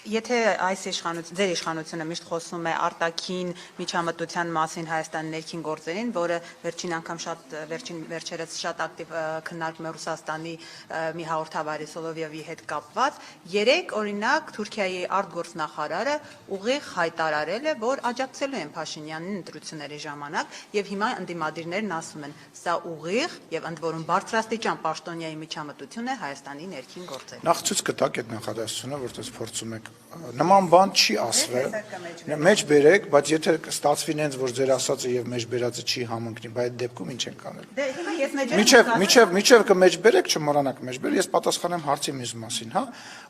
Եթե ձեր իշխանությունը միշտ խոսում է արտաքին միջամտության մասին Հայաստանի ներքին գործերին, որը վերջերս շատ ակտիվ քննարկում է Ռուսաստանի մի հաղորդավարի Սոլովյովի հետ կապված, երեկ օրինակ Թուրքիայի արտգործնախարարը ուղիղ հայտարարել է, որ աջակցելու են Փաշինյանին ընտրությունների ժամանակ, եւ հիմա ընդդիմադիրներն ասում են, սա ուղիղ եւ ընդ որում բարձրաստիճան պաշտոնյայի միջամտություն է Հայաստանի ներքին գործերին։ Նախ ցույց կտակ այդ նախադասությունը, որտեղ փորձում եք նման բան չի ասվել, մեջ բերեք, բայց եթե ստացվի նենց, որ ձեր ասածը եւ մեջ բերածը չի համընկնի, բայց այդ դեպքում ինչ ենք անել։ Միջև կմեջ բերեք, չմոռանաք մեջ բերել, ես պատասխանեմ հարցի մյուս մասին, հա։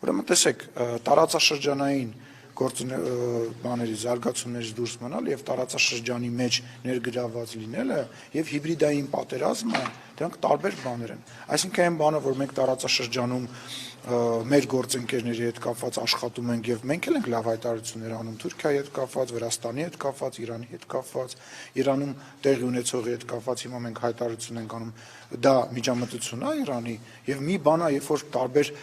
Ուրեմն տեսեք, տարածաշրջանային բաների զարգացումներից դուրս մնալ եւ տարածաշրջանի մեջ ներգրաված լինելը եւ հիբրիդային պատերազմը դրանք տարբեր բաներ են։ Այսինքն այն բանը, որ մենք տարածաշրջանում մեր գործընկերների հետ կապված աշխատում ենք եւ մենք էլ ենք լավ հայտարարություններ անում Թուրքիայի հետ կապված, Վրաստանի հետ կապված, Իրանի հետ կապված, Իրանում տեղի ունեցողի հետ կապված հիմա մենք հայտարարություն ենք անում, դա միջամտություն է Իրանի եւ մի բան է, երբ որ տարբեր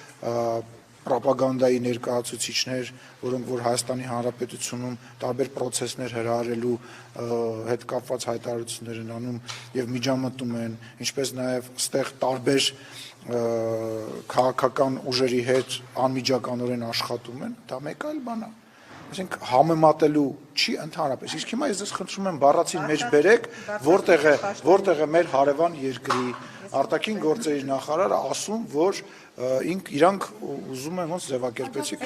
պրոպագանդայի ներկայացուցիչներ, որոնք որ Հայաստանի Հանրապետությունում տարբեր process-ներ հրահարելու հետ կապված հայտարարություններ են անում եւ միջամտում են, ինչպես նաեւ ստեղ տարբեր քաղաքական ուժերի հետ անմիջականորեն աշխատում են, դա մեկ այլ բան է։ Այսինքն համեմատելու չի ընդհանրապես։ Իսկ հիմա ես ձեզ խնդրում եմ բառացին մեջ բերեք, որտեղ է մեր հարևան երկրի արտաքին գործերի նախարարը ասում, որ իրանք ուզում են ոնց ձևակերպեցիք։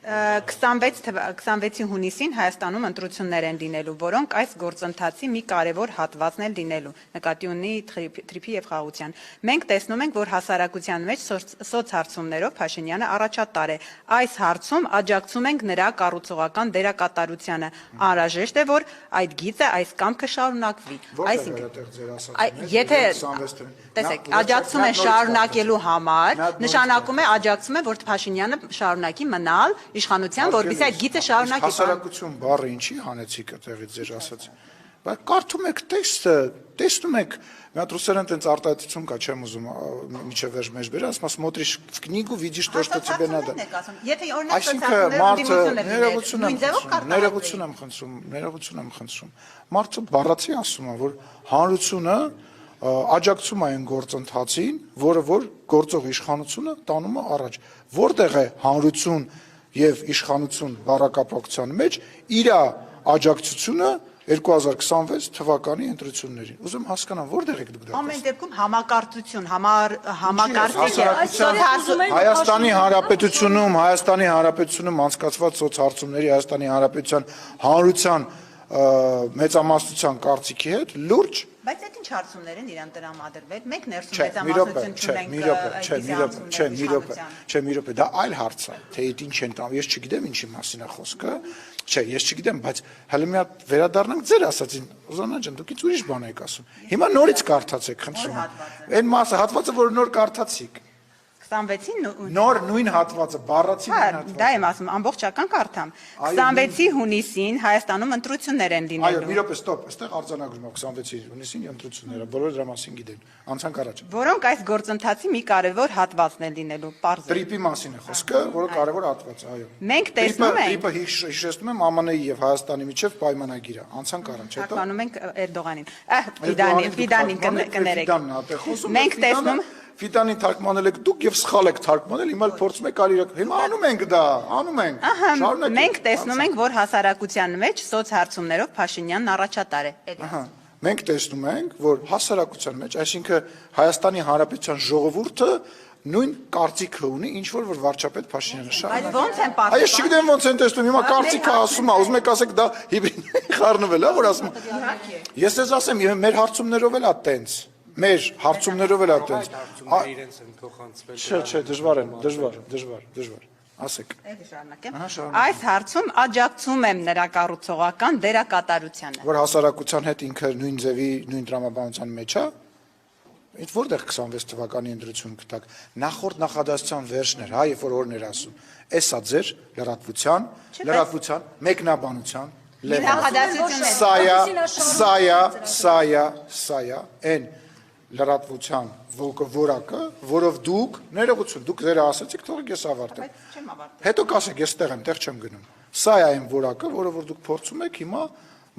26 հունիսին Հայաստանում ընտրություններ են լինելու, որոնք այս գործընթացի մի կարևոր հատվածն են լինելու, նկատի ունի թրիփի եւ խաղաղության։ Մենք տեսնում ենք, որ հասարակության մեջ սոցհարցումներով Փաշինյանը առաջատար է։ Այս հարցում աջակցում ենք նրա կառուցողական դերակատարությանը։ Անհրաժեշտ է, որ այդ գիծը, այս կամքը շարունակվի։ Այսինքն, եթե տեսեք, աջակցում են շարունակելու համար, նշանակում է աջակցում է, որ Փաշինյանը շարունակի մնալ իշխանության, որովհետեւ այդ գիծը շարունակի։ Հասարակություն բառը ինչի հանեցիք այդտեղից ձեր ասած։ Բայց կարդում եք տեքստը, տեսնում եք, մի հատ ռուսերեն տենց արտահայտություն կա, չեմ ուզում միջև վերջ մեջ բերել, ասում смотришь в книгу, видишь то, что тебе надо։ Եթե օրինակ ներողություն եմ խնդրում։ Մարդը բառացի ասում է, որ հանրությունը աջակցում է այն գործընթացին, որը որ գործող իշխանությունը տանում է առաջ։ Որտեղ է հանրություն եւ իշխանություն բառակապակցության մեջ իր աջակցությունը 2026 թվականի ընտրություններին։ Ուզում հասկանամ, որտեղ եք դուք դա։ Ամեն դեպքում համակարծություն, համակարծիք է։ Հայաստանի Հանրապետությունում անցկացված սոցհարցումների Հայաստանի Հանրապետության հանրության մեծամասնության կարծիքի հետ լուրջ։ Բայց այդ ինչ հարցումներ են իրան տրամադրվել։ Մենք ներսում մեծամասնություն մի րոպե, դա այլ հարց է, թե այդ ինչ են տամ, ես չգիտեմ ինչի մասին է խոսքը, ես չգիտեմ, բայց հələ մի հատ վերադառնանք ձեր ասածին, Ուզանա ջան, դուք ինչ ուրիշ բան եք ասում։ Հիմա նորից կարդացեք, խնդրում եմ։ Այն մասը, հատվածը, որ նոր կարդացիք։ 26-ին նոր նույն հատվածը, բառացի նույն հատվածը։ Դա եմ ասում, ամբողջական կարդամ։ 26-ի հունիսին Հայաստանում ընտրություններ են լինելու։ Այո, մի րոպե, ստոպ, այստեղ արձանագրում է 26-ի հունիսին ընտրությունները, բոլորը դրա մասին գիտեն։ Անցանք առաջ։ Որոնք այս գործընթացի մի կարևոր հատվածն են լինելու, պարզ է։ Տրիպի մասին է խոսքը, որը կարևոր հատված է, այո։ Մենք տեսնում ենք։ Տրիպը հիշեցնում եմ ԱՄՆ-ի եւ Հայաստանի միջև պայմանագիր է։ Անցանք առաջ, հետո։ Թարգմանում ենք Էրդողանին։ Ֆիդանին կներեք։ Մենք տեսնում Ֆիդանին թարգմանել եք դուք եւ սխալ եք թարգմանել, հիմա փորձում եք արիրակ։ Հիմա անում ենք դա, անում ենք։ Շարունակենք։ Մենք տեսնում ենք, որ հասարակության մեջ սոցհարցումներով Փաշինյանն առաջատար է։ Մենք տեսնում ենք, որ հասարակության մեջ, այսինքն Հայաստանի Հանրապետության ժողովուրդը նույն կարծիքը ունի, ինչ որ վարչապետ Փաշինյանը շարունակի։ Բայց ո՞նց են պատասխանում։ Ես չգիտեմ ոնց են տեսնում, հիմա կարծիքը ասում է, ուզում եք ասեք դա հիբրիդ խառնվել է, որ ասում։ Ես ես ասեմ, մեր հարցումներով էլ է տենց։ Մեր հարցումներով էլ է տենց։ Իրենց են փոխանցվել։ Չէ, դժվար։ Ասեք։ Այս հարցում աջակցում եմ նրա կառուցողական դերակատարությանը։ Որ հասարակության հետ ինքը նույն ձևի, նույն տրամաբանության մեջ է։ Այդ որտեղ 26 թվականի ընտրություն կտակ։ Նախորդ նախադասության վերջն էր, հա, երբ որ օրներ ասում։ Էսա ձեր լրատվության, մեկնաբանության նախադասությունն սայա, այն լրատվության որակը, որով դուք ներողություն, դուք ձեր ասացիք, թողեք ես ավարտեմ։ Բայց չեմ ավարտել։ Հետո կասեք, ես տեղ եմ, տեղ չեմ գնում։ Սա է այն որակը, որը որ դուք փորձում եք հիմա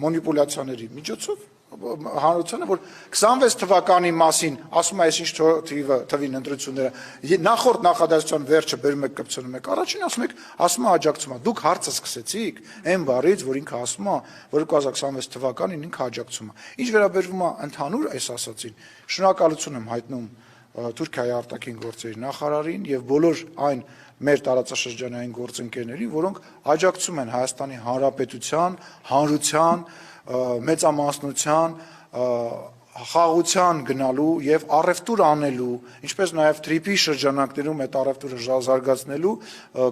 մանիպուլյացիաների միջոցով հանրությանը, որ 26 թվականի մասին ասում է այսինչ թվին ընտրությունները, նախորդ նախադասության վերջը բերում եք կպցնում եք, առաջին ասում է աջակցում է, դուք հարցը սկսեցիք այն բառից, որ ինքը ասում է, որ 2026 թվականին ինքը աջակցում է։ Ինչ վերաբերվում է ընդհանուր այս ասացին, շնորհակալություն եմ հայտնում Թուրքիայի արտաքին գործերի նախարարին եւ բոլոր այն մեր տարածաշրջանային գործընկերներին, որոնք աջակցում են Հայաստանի Հանրապետության, հանրության, մեծամասնության, խաղաղության գնալու եւ առևտուր անելու, ինչպես նաեւ թրիփի շրջանակներում այդ առևտուրը զարգացնելու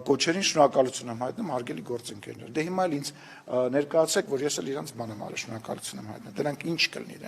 կոչերին շնորհակալություն եմ հայտնում հարգելի գործընկերներ։ Դե հիմա էլ ինձ ներկայացեք, որ ես էլ իրանց բան եմ արել, շնորհակալություն եմ հայտնել։ Դրանք ինչ կլինի